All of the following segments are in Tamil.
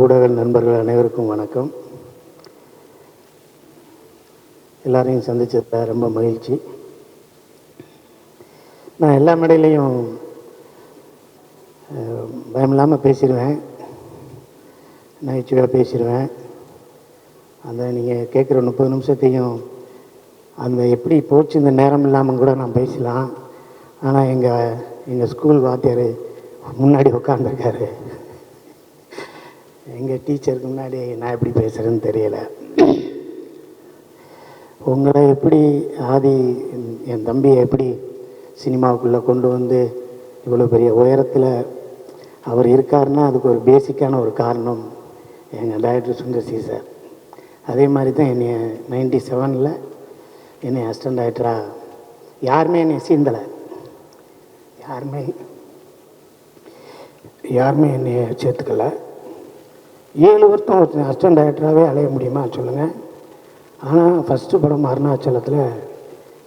ஊடக நண்பர்கள் அனைவருக்கும் வணக்கம். எல்லாரையும் சந்திச்சதில் ரொம்ப மகிழ்ச்சி. நான் எல்லா மேடையிலையும் பயமில்லாமல் பேசிடுவேன், நகைச்சுவையாக பேசிடுவேன். அந்த நீங்கள் கேட்குற 30 நிமிஷத்தையும் அந்த எப்படி போச்சு இந்த நேரம் இல்லாமல் கூட நான் பேசலாம். ஆனால் எங்கள் ஸ்கூல் வாத்தியார் முன்னாடி உட்காந்துருக்காரு. எங்கள் டீச்சருக்கு முன்னாடி நான் எப்படி பேசுகிறேன்னு தெரியலை. உங்களை எப்படி என் தம்பியை எப்படி சினிமாவுக்குள்ளே கொண்டு வந்து இவ்வளோ பெரிய உயரத்தில் அவர் இருக்காருன்னா அதுக்கு ஒரு பேசிக்கான ஒரு காரணம் எங்கள் டைரக்டர் சுந்தர் சி சார். அதே மாதிரி தான் என்னை 97 என்னை அசிஸ்டன்ட் டைரக்டராக யாருமே என்னை சீண்டலை. யாருமே என்னை சேர்த்துக்கலை. 7 வருஷம் ஒரு அசிஸ்டன்ட் டைரக்டராகவே அலைய முடியுமா சொல்லுங்கள். ஆனால் ஃபஸ்ட்டு படம் அருணாச்சலத்தில்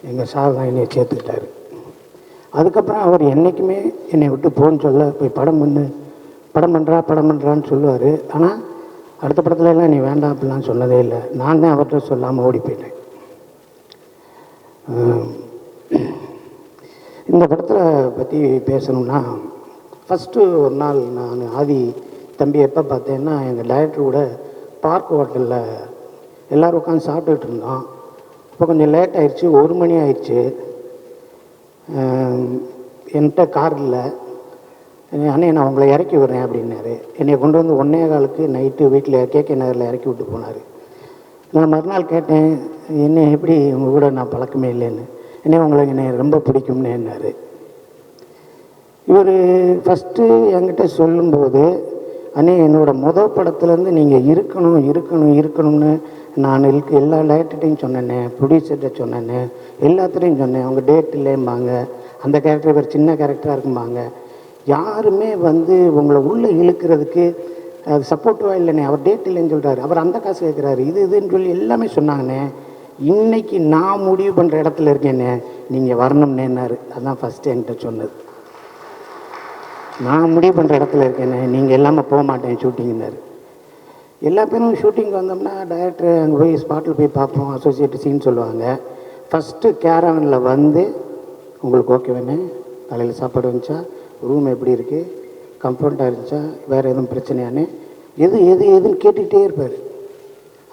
எங்கள் சார் தான் என்னை சேர்த்துக்கிட்டார். அதுக்கப்புறம் அவர் என்றைக்குமே என்னை விட்டு போன்னு சொல்ல, போய் படம் பண்ணுறான்னு சொல்லுவார். ஆனால் அடுத்த படத்துலலாம் நீ வேண்டாம் அப்படிலாம் சொன்னதே இல்லை. நான் தான் அவர்கிட்ட சொல்லாமல் ஓடி போயிட்டேன். இந்த படத்தில் பற்றி பேசணும்னா, ஃபஸ்ட்டு ஒரு நாள் நான் தம்பி எப்போ பார்த்தேன்னா, எங்கள் டைரக்டர் கூட பார்க் ஹோட்டலில் எல்லோரும் உட்காந்து சாப்பிட்டுட்டு இருந்தோம். இப்போ கொஞ்சம் லேட் ஆயிடுச்சு, 1 மணி ஆயிடுச்சு. என்கிட்ட கார் இல்லை. அண்ணே நான் உங்களை இறக்கி விடுறேன் அப்படின்னாரு. என்னை கொண்டு வந்து 1:15 நைட்டு வீட்டில் கேகே நகரில் இறக்கி விட்டு போனார். நான் மறுநாள் கேட்டேன், என்ன எப்படி உங்கள் கூட நான் பழக்கமே இல்லைன்னு. உங்களுக்கு என்னை ரொம்ப பிடிக்கும்னு என்னார். இவர் ஃபஸ்ட்டு என்கிட்ட சொல்லும்போது, அண்ணே என்னோடய படத்துலேருந்து நீங்கள் இருக்கணும்னு நான் எல்லா டைரக்டர்கிட்டையும் சொன்னேன்னே, ப்ரொடியூசர்கிட்ட சொன்னேன்னே, எல்லாத்துலேயும் சொன்னேன். அவங்க டேட் இல்லைம்பாங்க, அந்த கேரக்டர் வேறு சின்ன கேரக்டராக இருக்கும்பாங்க. யாருமே உங்களை உள்ளே இழுக்கிறதுக்கு அது சப்போர்ட்டிவாக இல்லைண்ணே. அவர் டேட் இல்லைன்னு சொல்கிறாரு, அவர் அந்த காசு கேட்குறாரு, இதுன்னு சொல்லி எல்லாமே சொன்னாங்கண்ணே. இன்றைக்கி நான் முடிவு பண்ணுற இடத்துல இருக்கேண்ணே, நீங்கள் வரணும்னேன்னாரு. அதுதான் ஃபஸ்ட்டு என்கிட்ட சொன்னது. நான் முடிவு பண்ணுற இடத்துல இருக்கேண்ணே, நீங்கள் இல்லாமல் போக மாட்டேன் ஷூட்டிங்னாரு. எல்லா பேரும் ஷூட்டிங் வந்தோம்னா டைரக்டர் அங்கே போய் ஸ்பாட்டில் போய் பார்ப்போம், அசோசியேட் சீன் சொல்லுவாங்க. ஃபஸ்ட்டு கேரவனில் உங்களுக்கு ஓகே வேணே, காலையில் சாப்பாடு வந்துச்சா, ரூம் எப்படி இருக்குது, கம்ஃபர்ட்டாக இருந்துச்சா, வேறு எதுவும் பிரச்சனையானே, எதுன்னு கேட்டுக்கிட்டே இருப்பார்.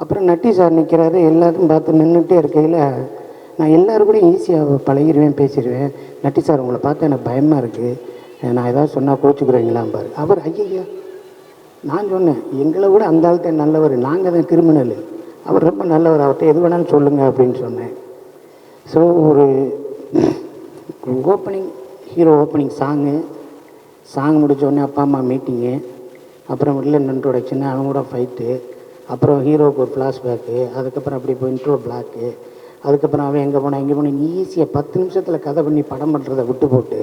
அப்புறம் நட்டி சார் நிற்கிறாரு. எல்லாத்தையும் பார்த்து நின்றுட்டே இருக்கையில் நான் எல்லோரும் கூட ஈஸியாக பழகிடுவேன், பேசிடுவேன். நட்டி சார் உங்களை பார்த்து எனக்கு பயமாக இருக்குது, நான் ஏதாவது சொன்னால் கோச்சுக்கிறீங்களாம்பார். அவர் ஐயா, நான் சொன்னேன், எங்களை விட அந்த ஆள்கிட்ட நல்லவர், நாங்கள் தான் கிரிமினல், அவர் ரொம்ப நல்லவர், அவர்கிட்ட எது வேணாலும் சொல்லுங்கள் அப்படின்னு சொன்னேன். ஸோ ஒரு ஹீரோ ஓப்பனிங் சாங் முடித்தோடனே அப்பா அம்மா மீட்டிங்கு, அப்புறம் வில்லன் இன்ட்ரோடக்ஷனு, அவங்க கூட ஃபைட்டு, அப்புறம் ஹீரோவுக்கு ஒரு ஃப்ளாஷ்பேக்கு, அதுக்கப்புறம் அப்படி இப்போ இன்ட்ரோ பிளாக்கு, அதுக்கப்புறம் அவன் எங்கே போனேன் ஈஸியாக 10 நிமிஷத்தில் கதை பண்ணி படம் பண்ணுறதை விட்டு போட்டு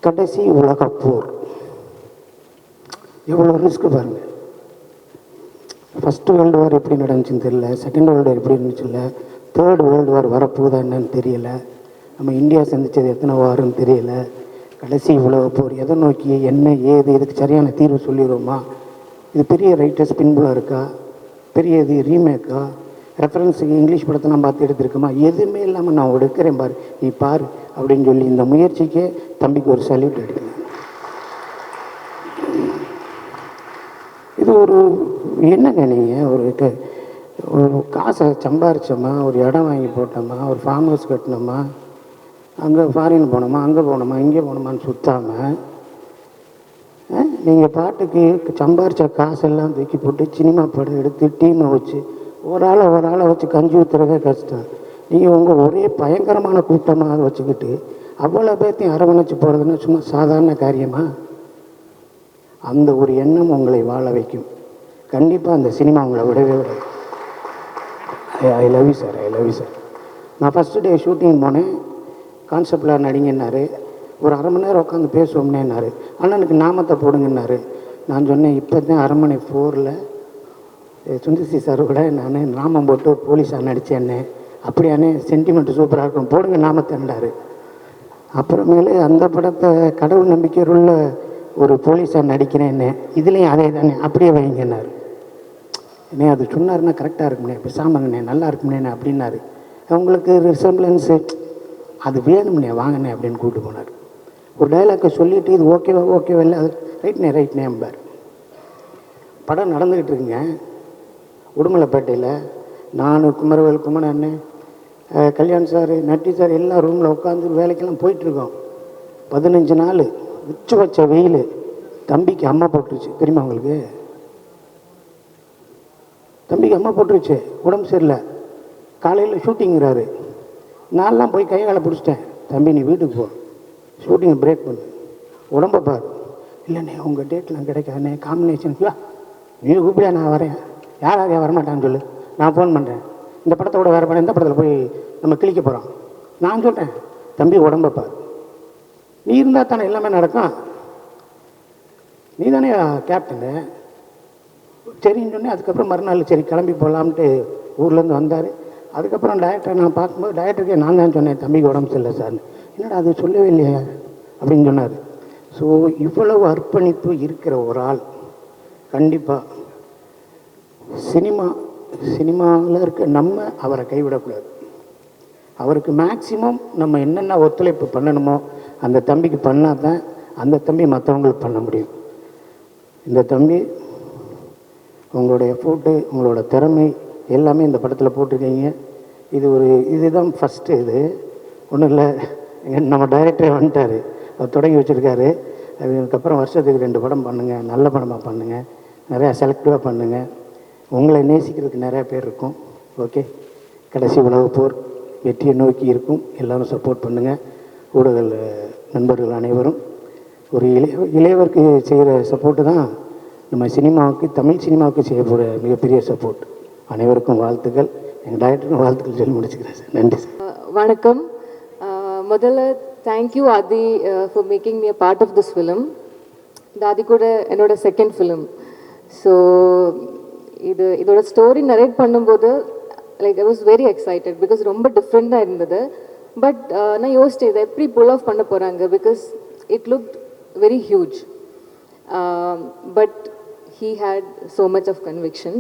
கடைசி உலகப்போர் எவ்வளோ ரிஸ்க்கு பாருங்கள். ஃபஸ்ட்டு வேர்ல்டு வார் எப்படி நடந்துச்சுன்னு தெரியல, செகண்ட் வேர்ல்டு வார் எப்படி இருந்துச்சு இல்லை, தேர்ட் வேர்ல்டு வார் வரப்போகுதா என்னன்னு தெரியல, நம்ம இந்தியா சந்தித்தது எத்தனை வாருன்னு தெரியல. கடைசி உலகப்போர் எதை நோக்கி, என்ன ஏது, இதுக்கு சரியான தீர்வு சொல்லிடுவோமா, இது பெரிய ரைட்டர்ஸ் பின்புலம் இருக்கா, பெரிய இது ரீமேக்கா, ரெஃபரன்ஸுக்கு இங்கிலீஷ் படத்தை நான் பார்த்து எடுத்துருக்கோமா, எதுவுமே இல்லாமல் நான் எடுக்கிறேன் பாரு, நீ பாரு அப்படின்னு சொல்லி இந்த முயற்சிக்கே தம்பிக்கு ஒரு சல்யூட் எடுக்கணும். இது ஒரு என்னங்க, நீங்கள் ஒரு காசை சம்பாரிச்சோமா, ஒரு இடம் வாங்கி போட்டோமா, ஒரு ஃபார்ம் ஹவுஸ் கட்டினோமா, அங்கே ஃபாரின் போனோமா, அங்கே போனோமா, இங்கே போனோமான்னு சுற்றாமல் நீங்கள் பாட்டுக்கு சம்பாரித்த காசெல்லாம் தூக்கி போட்டு சினிமா படம் எடுத்து டீமை வச்சு ஒரு ஆளை வச்சு கஞ்சி ஊற்றுறதே கஷ்டம். நீங்கள் உங்கள் ஒரே பயங்கரமான கூட்டமாக வச்சுக்கிட்டு அவ்வளோ பேர்த்தையும் அரவணைச்சு போகிறதுன்னா சும்மா சாதாரண காரியமா? அந்த ஒரு எண்ணம் உங்களை வாழ வைக்கும். கண்டிப்பாக அந்த சினிமா உங்களை விடவே விடாது. I love you sir. நான் ஃபஸ்ட்டு டே ஷூட்டிங் போனேன். கான்செப்டில் நடிங்கன்னாரு. ஒரு 1/2 மணி நேரம் உட்காந்து பேசுவோம்னேன்னாரு. அண்ணனுக்கு நாமத்தை போடுங்கன்னாரு. நான் சொன்னேன், இப்போ தான் அரண்மனை 4ல் சுந்தர்சி சார் கூட நான் நாமம் போட்டு போலீஸாக நடித்தேன்னே. அப்படியானே, சென்டிமெண்ட் சூப்பராக இருக்கும், போடுங்க நாமத்தைன்றாரு. அப்புறமேலே அந்த படத்தை கடவுள் நம்பிக்கையுள்ள ஒரு போலீஸாக நடிக்கிறேன்னு, இதுலேயும் அதே தானே அப்படியே வைங்கன்னாரு. என்னே அது சொன்னாருன்னா கரெக்டாக இருக்கும்னே, பேசாமங்கண்ணே நல்லா இருக்கும்னே அப்படின்னாரு. உங்களுக்கு ரிசம்பிளன்ஸு அது வேணும்னே வாங்கண்ணே அப்படின்னு கூப்பிட்டு போனார். ஒரு டைலாக்கை சொல்லிவிட்டு இது ஓகேவா இல்லை, அது ரைட்னே அம்பார். படம் நடந்துக்கிட்டு இருக்குங்க உடுமலைப்பேட்டையில். நான் குமரவேல் குமரன் அண்ணன், கல்யாண் சார், நட்டி சார் எல்லாம் ரூமில் உட்காந்து வேலைக்கெல்லாம் போயிட்டுருக்கோம். 15 நாள் உச்சி வச்ச வெயில். தம்பிக்கு அம்மா போட்டுருச்சு தெரியுமா உங்களுக்கு? தம்பிக்கு அம்மா போட்டுருச்சு, உடம்பு சரியில்லை. காலையில் ஷூட்டிங்கிறாரு. நான்லாம் போய் கை காலை பிடிச்சிட்டேன். தம்பி நீ வீட்டுக்கு போ, ஷூட்டிங்கை பிரேக் பண்ணு, உடம்பை பாரு. இல்லைண்ணே உங்கள் டேட்லாம் கிடைக்காதுண்ணே, காம்பினேஷன் நீ கூப்பிடா நான் வரேன். யாராக வரமாட்டான்னு சொல்லு, நான் ஃபோன் பண்ணுறேன். இந்த படத்தோட வேறு படம், இந்த படத்தில் போய் நம்ம கிளிக்க போகிறோம். நான் சொல்கிறேன் தம்பி உடம்பை பாரு, நீ இருந்தால் தானே எல்லாமே நடக்கும். நீ தானே கேப்டனு. சரின்னு சொன்னேன். அதுக்கப்புறம் மறுநாள் சரி கிளம்பி போகலாம்ட்டு ஊர்லேருந்து வந்தார். அதுக்கப்புறம் டைரக்டரை நான் பார்க்கும்போது டைரக்டருக்கே நான் தான் சொன்னேன் தம்பிக்கு உடம்பு சரியில்லை சார்னு. என்னடா அது சொல்லவே இல்லையா அப்படின்னு சொன்னார். ஸோ இவ்வளவு அர்ப்பணிப்பு இருக்கிற ஒரு ஆள் கண்டிப்பாக சினிமாவில் இருக்க நம்ம அவரை கைவிடக்கூடாது. அவருக்கு மேக்சிமம் நம்ம என்னென்ன ஒத்துழைப்பு பண்ணணுமோ அந்த தம்பிக்கு பண்ணால் தான் அந்த தம்பி மற்றவங்களுக்கு பண்ண முடியும். இந்த தம்பி உங்களுடைய எஃபோர்ட்டு, உங்களோட திறமை எல்லாமே இந்த படத்தில் போட்டிருக்கீங்க. இதுதான் ஃபஸ்ட்டு. இது ஒன்றும் இல்லை, நம்ம டைரக்டரே வந்துட்டார், அவர் தொடங்கி வச்சுருக்காரு. அதுக்கப்புறம் வருஷத்துக்கு 2 படம் பண்ணுங்கள், நல்ல படமாக பண்ணுங்கள், நிறையா செலக்டிவாக பண்ணுங்கள். உங்களை நேசிக்கிறதுக்கு நிறையா பேர் இருக்கும். ஓகே, கடைசி உலகப்போர் வெற்றியை நோக்கி இருக்கும். எல்லோரும் சப்போர்ட் பண்ணுங்கள். ஊடக நண்பர்கள் அனைவரும் ஒரு இளையவருக்கு செய்கிற சப்போர்ட்டு தான் நம்ம சினிமாவுக்கு, தமிழ் சினிமாவுக்கு செய்யப்போகிற மிகப்பெரிய சப்போர்ட். அனைவருக்கும் வாழ்த்துக்கள். எங்கள் டைரக்டருக்கும் வாழ்த்துக்கள் சொல்லி முடிச்சுக்கிறேன் சார். நன்றி சார். வணக்கம். முதல்ல thank you Aadhi for making me a part of this film. இந்த ஆதி கூட என்னோட செகண்ட் ஃபிலிம். ஸோ இதோட ஸ்டோரி நரேட் பண்ணும்போது like I was very excited because ரொம்ப டிஃப்ரெண்ட்டாக இருந்தது. பட் நான் யோசிச்சேன் இதை எப்படி புல் ஆஃப் பண்ண போகிறாங்க, because it look very huge. But he had so much of conviction,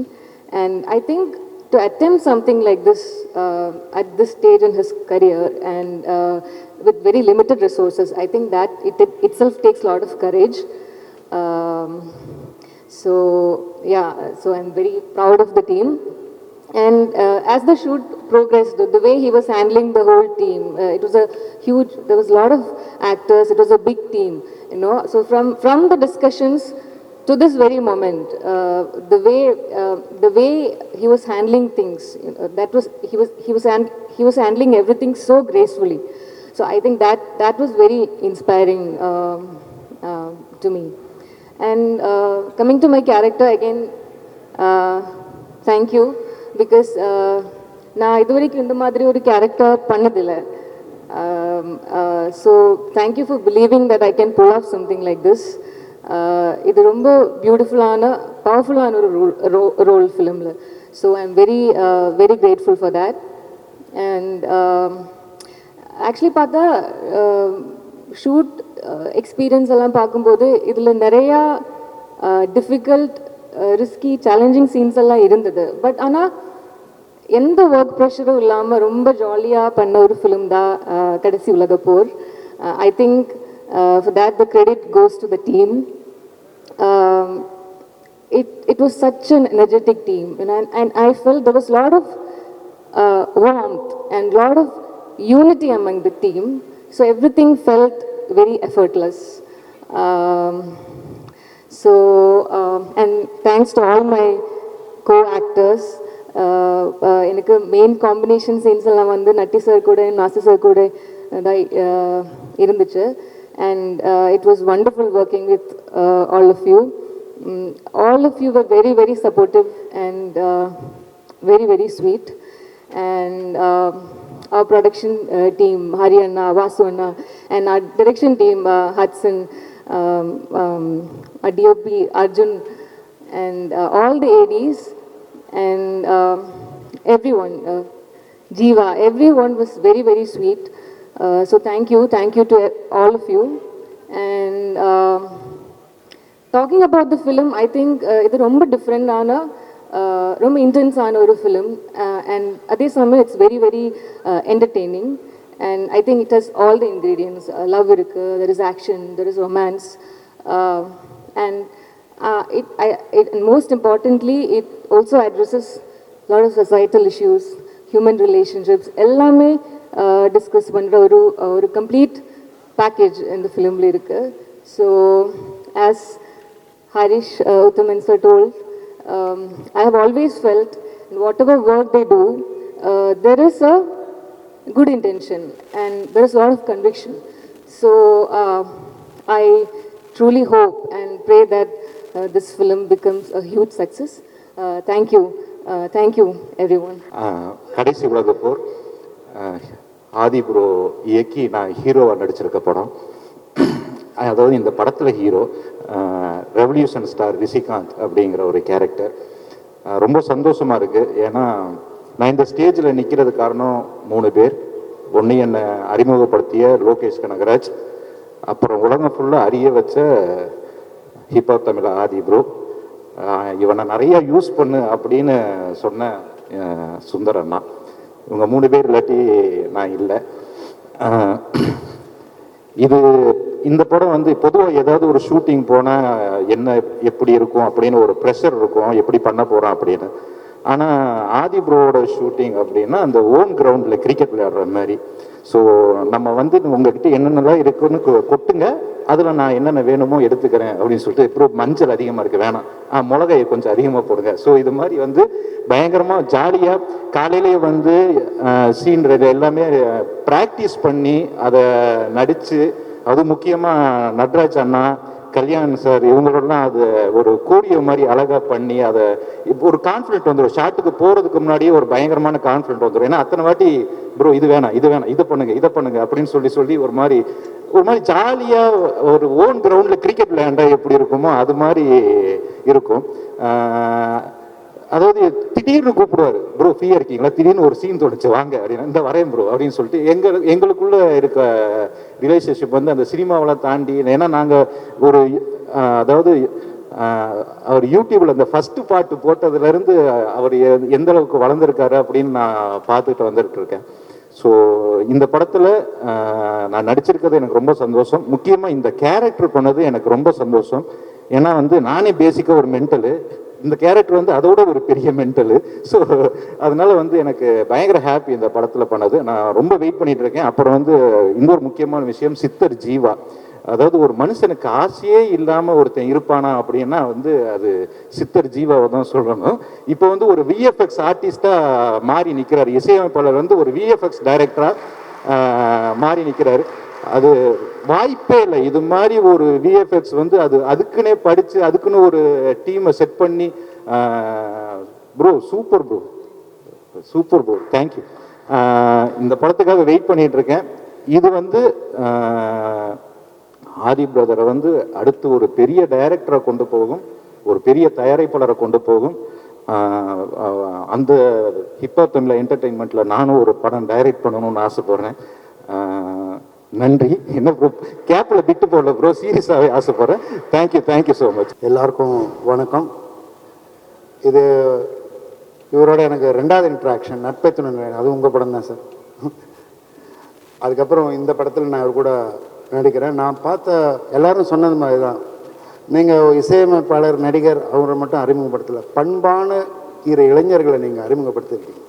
and I think to attempt something like this at this stage in his career and with very limited resources, I think that it itself takes a lot of courage. So yeah, so I'm very proud of the team. And as the shoot progressed, the way he was handling the whole team, it was a huge, there was a lot of actors, it was a big team, you know. So from the discussions to this very moment, the way he was handling things, you know, that was he was handling everything so gracefully. So I think that was very inspiring to me. And coming to my character again, thank you, because நான் இது வரைக்கும் இந்த மாதிரி ஒரு கேரக்டர் பண்ணதில்லை. So thank you for believing that I can pull off something like this. இது ரொம்ப பியூட்டிஃபுல்லான பவர்ஃபுல்லான ஒரு ரோல் ஃபிலிமில். So I am very grateful for that. And actually பார்த்தா ஷூட் எக்ஸ்பீரியன்ஸ் எல்லாம் பார்க்கும்போது இதில் நிறையா டிஃபிகல்ட், ரிஸ்கி, சேலஞ்சிங் சீன்ஸ் எல்லாம் இருந்தது. பட் ஆனால் எந்த ஒர்க் ப்ரெஷரும் இல்லாமல் ரொம்ப ஜாலியாக பண்ண ஒரு ஃபிலிம் தான் கடைசி உலகப்போர். I think for that the credit goes to the team. It was such an energetic team, and I felt there was a lot of warmth and a lot of unity among the team. So everything felt very effortless. And thanks to all my co-actors. எனக்கு மெயின் காம்பினேஷன் சீன்ஸ் எல்லாம் வந்து நட்டி சார் கூட, நாசி சார் கூட தான் இருந்துச்சு. And it was wonderful working with all of you. All of you were very, very supportive and very, very sweet. And our production team, Hari Anna, Vasu Anna, and our direction team, Hudson, our DOP, Arjun, and all the ADs, and everyone, Jeeva, everyone was very, very sweet. So thank you to all of you. And talking about the film I think இது ரொம்ப டிஃப்ரெண்டான ரொம்ப இன்டென்ஸான ஒரு ஃபிலிம் அண்ட் அதே சமயம் it's very very entertaining and I think it has all the ingredients love இருக்குது, there is action, there is romance and and most importantly it also addresses a lot of societal issues, human relationships எல்லாமே டிஸ்கஸ் பண்ணுற ஒரு கம்ப்ளீட் பேக்கேஜ் இந்த ஃபிலிமில் இருக்குது. So as Harish Uttaman sir told, I have always felt in whatever work they do, there is a good intention and there is a lot of conviction. So I truly hope and pray that this film becomes a huge success. Thank you everyone. கடைசி உலக போர் ஆதி ப்ரோ இயக்கி நான் ஹீரோவாக நடிச்சிருக்க படம். அதாவது இந்த படத்தில் ஹீரோ ரெவல்யூஷன் ஸ்டார் ரிஷிகாந்த் அப்படிங்கிற ஒரு கேரக்டர். ரொம்ப சந்தோஷமாக இருக்குது. ஏன்னா நான் இந்த ஸ்டேஜில் நிற்கிறது காரணம் 3 பேர். ஒன்று என்னை அறிமுகப்படுத்திய லோகேஷ் கனகராஜ், அப்புறம் உலகம் ஃபுல்லாக அறிய வச்ச ஹிப்ஹாப் தமிழ் ஆதி ப்ரோ, இவனை நிறையா யூஸ் பண்ணு அப்படின்னு சொன்ன சுந்தர் அண்ணா. இவங்க 3 பேர் இல்லாட்டி நான் இல்லை. இந்த படம் வந்து பொதுவாக ஏதாவது ஒரு ஷூட்டிங் போனால் என்ன எப்படி இருக்கும் அப்படின்னு ஒரு ப்ரெஷர் இருக்கும், எப்படி பண்ண போகிறோம் அப்படின்னு. ஆனால் ஆதி ப்ரோவோட ஷூட்டிங் அப்படின்னா அந்த ஓன் கிரவுண்டில் கிரிக்கெட் விளையாடுற மாதிரி. ஸோ நம்ம வந்து உங்ககிட்ட என்னென்னலாம் இருக்குன்னு கொட்டுங்க, அதில் நான் என்னென்ன வேணுமோ எடுத்துக்கிறேன் அப்படின்னு சொல்லிட்டு, இப்போ மஞ்சள் அதிகமாக இருக்குது வேணாம், மிளகாயை கொஞ்சம் அதிகமாக போடுங்க. ஸோ இது மாதிரி வந்து பயங்கரமாக ஜாலியாக காலையிலேயே வந்து சீன்றது எல்லாமே ப்ராக்டிஸ் பண்ணி அதை நடித்து, அது முக்கியமாக நட்ராஜ் அண்ணா, கல்யாண் சார் இவங்களோடலாம் அது ஒரு கோடியோ மாதிரி அழகாக பண்ணி அதை இப்போ ஒரு கான்ஃபிடென்ட் வந்துடும். ஷாட்டுக்கு போகிறதுக்கு முன்னாடியே ஒரு பயங்கரமான கான்ஃபிடென்ட் வந்துடும். ஏன்னா அத்தனை வாட்டி ப்ரோ இது வேணாம் இதை பண்ணுங்க அப்படின்னு சொல்லி ஒரு மாதிரி ஜாலியாக ஒரு ஓன் கிரவுண்டில் கிரிக்கெட் விளையாண்டா எப்படி இருக்குமோ அது மாதிரி இருக்கும். அதாவது திடீர்னு கூப்பிடுவார், ப்ரோ ஃப்ரீயாக இருக்கீங்களா, திடீர்னு ஒரு சீன் தோணுச்சு வாங்க அப்படின்னு, இந்த வரேன் ப்ரோ அப்படின்னு சொல்லிட்டு எங்களுக்குள்ள இருக்க ரிலேஷன்ஷிப் வந்து அந்த சினிமாவெல்லாம் தாண்டி. ஏன்னா நாங்கள் ஒரு அதாவது அவர் யூடியூப்ல அந்த ஃபர்ஸ்ட் பாட்டு போட்டதுலேருந்து அவர் எந்த அளவுக்கு வளர்ந்துருக்காரு அப்படின்னு நான் பார்த்துட்டு வந்துட்டு இருக்கேன். ஸோ இந்த படத்தில் நான் நடிச்சிருக்கிறது எனக்கு ரொம்ப சந்தோஷம். முக்கியமாக இந்த கேரக்டர் பண்ணது எனக்கு ரொம்ப சந்தோஷம். ஏன்னா வந்து நானே பேசிக்காக ஒரு மென்டலு, இந்த கேரக்டர் வந்து அதோட ஒரு பெரிய மென்டலு. ஸோ அதனால வந்து எனக்கு பயங்கர ஹாப்பி இந்த படத்தில் பண்ணது. நான் ரொம்ப வெயிட் பண்ணிட்டு இருக்கேன். அப்புறம் வந்து இன்னொரு முக்கியமான விஷயம், சித்தர் ஜீவா. அதாவது ஒரு மனுஷனுக்கு ஆசையே இல்லாமல் ஒருத்தன் இருப்பானா அப்படின்னா வந்து அது சித்தர் ஜீவாவை தான் சொல்லணும். இப்போ வந்து ஒரு விஎஃப்எக்ஸ் ஆர்டிஸ்டாக மாறி நிற்கிறார், இசையமைப்பாளர் வந்து ஒரு விஎஃப்எக்ஸ் டைரக்டராக மாறி நிற்கிறாரு. அது வாய்ப்பே இல்லை. இது மாதிரி ஒரு விஎஃப்எக்ஸ் வந்து அதுக்குன்னே படித்து அதுக்குன்னு ஒரு டீமை செட் பண்ணி ப்ரோ சூப்பர் ப்ரோ தேங்க்யூ. இந்த படத்துக்காக வெயிட் பண்ணிட்டு இருக்கேன். இது வந்து ஆதி பிரதரை வந்து அடுத்து ஒரு பெரிய டைரக்டரை கொண்டு போகும், ஒரு பெரிய தயாரிப்பாளரை கொண்டு போகும். அந்த ஹிப்ஹாப் தமிழ் என்டர்டெயின்மெண்ட்டில் நானும் ஒரு படம் டைரக்ட் பண்ணணும்னு ஆசைப்படுறேன். நன்றி. என்ன ப்ரோ கேப்பில் விட்டு போடல ப்ரோ, சீரியஸாகவே ஆசைப்படுறேன். Thank you so much. எல்லாருக்கும் வணக்கம். இது இவரோட எனக்கு 2வது இன்ட்ராக்ஷன், நட்பை துணை. அது உங்கள் படம் தான் சார். அதுக்கப்புறம் இந்த படத்தில் நான் இவர் கூட நடிக்கிறேன். நான் பார்த்த எல்லாரும் சொன்னது மாதிரி தான், நீங்கள் இசையமைப்பாளர் நடிகர் அவரை மட்டும் அறிமுகப்படுத்தலை, பண்பான இளைஞர்களை நீங்கள் அறிமுகப்படுத்திருக்கீங்க.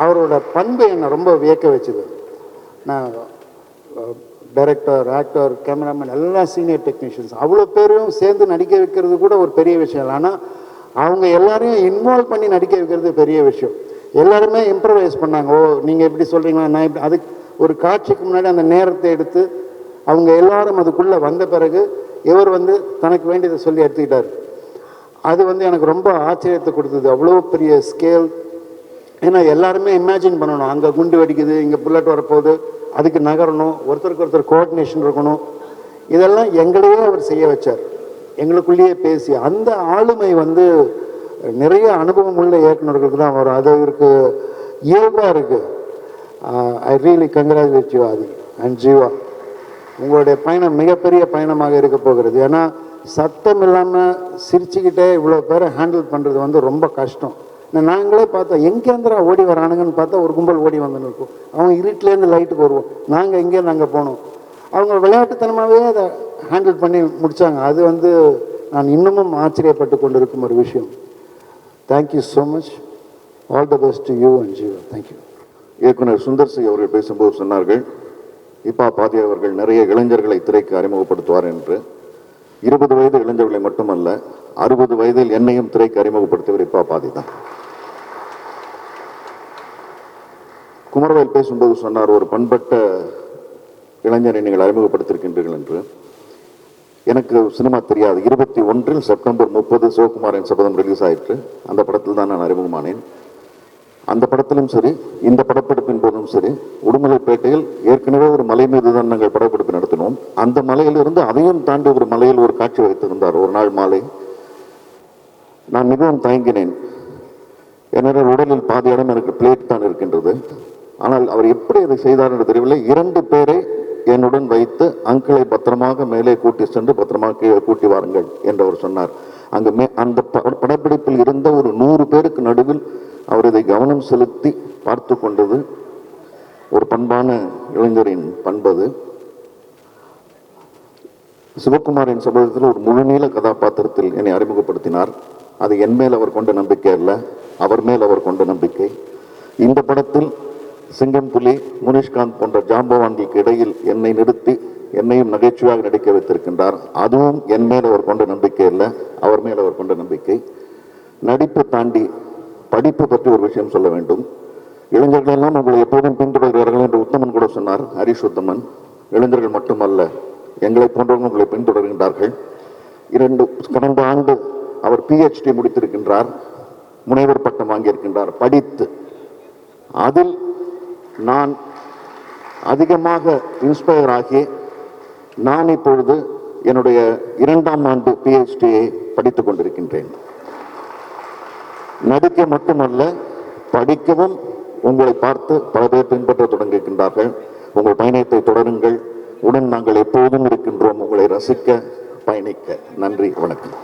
அவரோட பண்பு என்னை ரொம்ப வியக்க வச்சுது. நான் டைரக்டர், ஆக்டர், கேமராமேன் எல்லாம் சீனியர் டெக்னீஷியன்ஸ் அவ்வளோ பேரும் சேர்ந்து நடிக்க வைக்கிறது கூட ஒரு பெரிய விஷயம் இல்லை. ஆனால் அவங்க எல்லாரையும் இன்வால்வ் பண்ணி நடிக்க வைக்கிறது பெரிய விஷயம். எல்லாருமே இம்ப்ரவைஸ் பண்ணாங்க. ஓ நீங்கள் எப்படி சொல்கிறீங்களா, நான் இப்படி, அதுக்கு ஒரு காட்சிக்கு முன்னாடி அந்த நேரத்தை எடுத்து அவங்க எல்லாரும் அதுக்குள்ளே வந்த பிறகு இவர் வந்து தனக்கு வேண்டியதை சொல்லி எடுத்துக்கிட்டார். அது வந்து எனக்கு ரொம்ப ஆச்சரியத்தை கொடுத்தது. அவ்வளோ பெரிய ஸ்கேல். ஏன்னா எல்லாருமே இமேஜின் பண்ணணும், அங்கே குண்டு வெடிக்குது, இங்கே புல்லட் வரப்போகுது, அதுக்கு நகரணும், ஒருத்தருக்கு ஒருத்தர் கோஆர்டினேஷன் இருக்கணும். இதெல்லாம் எங்களையே அவர் செய்ய வச்சார், எங்களுக்குள்ளேயே பேசி. அந்த ஆளுமை வந்து நிறைய அனுபவம் உள்ள இயக்குநர்களுக்கு தான் வரும். அது இருக்கு, இயல்பாக இருக்குது. I really congratulate you Aadhi and Jeeva. உங்களுடைய பயணம் மிகப்பெரிய பயணமாக இருக்க போகிறது. ஏன்னா சத்தம் இல்லாமல் சிரிச்சுக்கிட்டே இவ்வளோ பேரை ஹேண்டில் பண்ணுறது வந்து ரொம்ப கஷ்டம். நாங்களே பார்த்தோம், எங்கேருந்துடா ஓடி வரானுங்கன்னு பார்த்தா ஒரு கும்பல் ஓடி வந்துன்னு இருக்கும். அவங்க இருட்டிலேருந்து லைட்டுக்கு வருவோம், நாங்கள் எங்கேருந்து அங்கே போனோம். அவங்க விளையாட்டுத்தனமாகவே அதை ஹேண்டில் பண்ணி முடித்தாங்க. அது வந்து நான் இன்னமும் ஆச்சரியப்பட்டு கொண்டு இருக்கும் ஒரு விஷயம். Thank you so much. All the best to you and Jeeva. Thank you. இயக்குனர் சுந்தர் சி அவர்கள் பேசும்போது சொன்னார்கள், இப்பா பாதி அவர்கள் நிறைய இளைஞர்களை திரைக்கு அறிமுகப்படுத்துவார் என்று. 20 வயது இளைஞர்களை மட்டுமல்ல, 60 வயதில் என்னையும் திரைக்கு அறிமுகப்படுத்தியவர் இப்பா பாதி தான். குமரவேல் பேசும்போது சொன்னார், ஒரு பண்பட்ட இளைஞரை நீங்கள் அறிமுகப்படுத்தியிருக்கின்றீர்கள் என்று. எனக்கு சினிமா தெரியாது. 21 செப்டம்பர் 30 சிவகுமாரின் சபதம் ரிலீஸ் ஆயிற்று. அந்த படத்தில் தான் நான் அறிமுகமானேன். அந்த படத்திலும் சரி, இந்த படப்பிடிப்பின் போதும் சரி, உடுமலைப்பேட்டையில் ஏற்கனவே ஒரு மலை மீது தான் நாங்கள் படப்பிடிப்பு நடத்தினோம். அந்த மலையிலிருந்து அதையும் தாண்டி ஒரு மலையில் ஒரு காட்சி வைத்திருந்தார் ஒரு நாள் மாலை. நான் மிகவும் தயங்கினேன். ஏனென்றால் உடலில் பாதி இடம் எனக்கு பிளேட் தான் இருக்கின்றது. ஆனால் அவர் எப்படி அதை செய்தார் என்று தெரியவில்லை. 2 பேரை என்னுடன் வைத்து அங்கிளை பத்திரமாக மேலே கூட்டி சென்று பத்திரமாக கீழே கூட்டி வாருங்கள் என்று அவர் சொன்னார். அங்கு அந்த படப்பிடிப்பில் இருந்த ஒரு 100 பேருக்கு நடுவில் அவர் இதை கவனம் செலுத்தி பார்த்து கொண்டது ஒரு பண்பான இளைஞரின் பண்பது. சிவகுமாரின் சபதத்தில் ஒரு முழுநீள கதாபாத்திரத்தில் என்னை அறிமுகப்படுத்தினார். அது என் மேல் அவர் கொண்ட நம்பிக்கை அல்ல, அவர் மேல் அவர் கொண்ட நம்பிக்கை. இந்த படத்தில் சிங்கம், புலி, முனிஷ்காந்த் போன்ற ஜாம்பவான்களுக்கு இடையில் என்னை நிறுத்தி என்னையும் நகைச்சுவையாக நடிக்க வைத்திருக்கின்றார். அதுவும் என் மேல் அவர் கொண்ட நம்பிக்கை அல்ல, அவர் மேல் அவர் கொண்ட நம்பிக்கை. நடிப்பை தாண்டி படிப்பு பற்றி ஒரு விஷயம் சொல்ல வேண்டும். இளைஞர்கள் எல்லாம் உங்களை எப்போதும் பின்தொடர்கிறார்கள் என்று உத்தமன் கூட சொன்னார், ஹரிஷ் உத்தமன். இளைஞர்கள் மட்டுமல்ல, எங்களை போன்றவர்கள் உங்களை பின்தொடர்கின்றார்கள். கடந்த ஆண்டு அவர் PhD முடித்திருக்கின்றார், முனைவர் பட்டம் வாங்கியிருக்கின்றார் படித்து. அதில் நான் அதிகமாக இன்ஸ்பயர் ஆகி நான் இப்பொழுது என்னுடைய 2ஆம் ஆண்டு PhD-யை படித்துக் கொண்டிருக்கின்றேன். நடிக்க மட்டுமல்ல, படிக்கவும் உங்களை பார்த்து பல பேர் பின்பற்ற தொடங்குகின்றார்கள். உங்கள் பயணத்தை தொடருங்கள். உடன் நாங்கள் எப்போதும் இருக்கின்றோம் உங்களை ரசிக்க, பயணிக்க. நன்றி, வணக்கம்.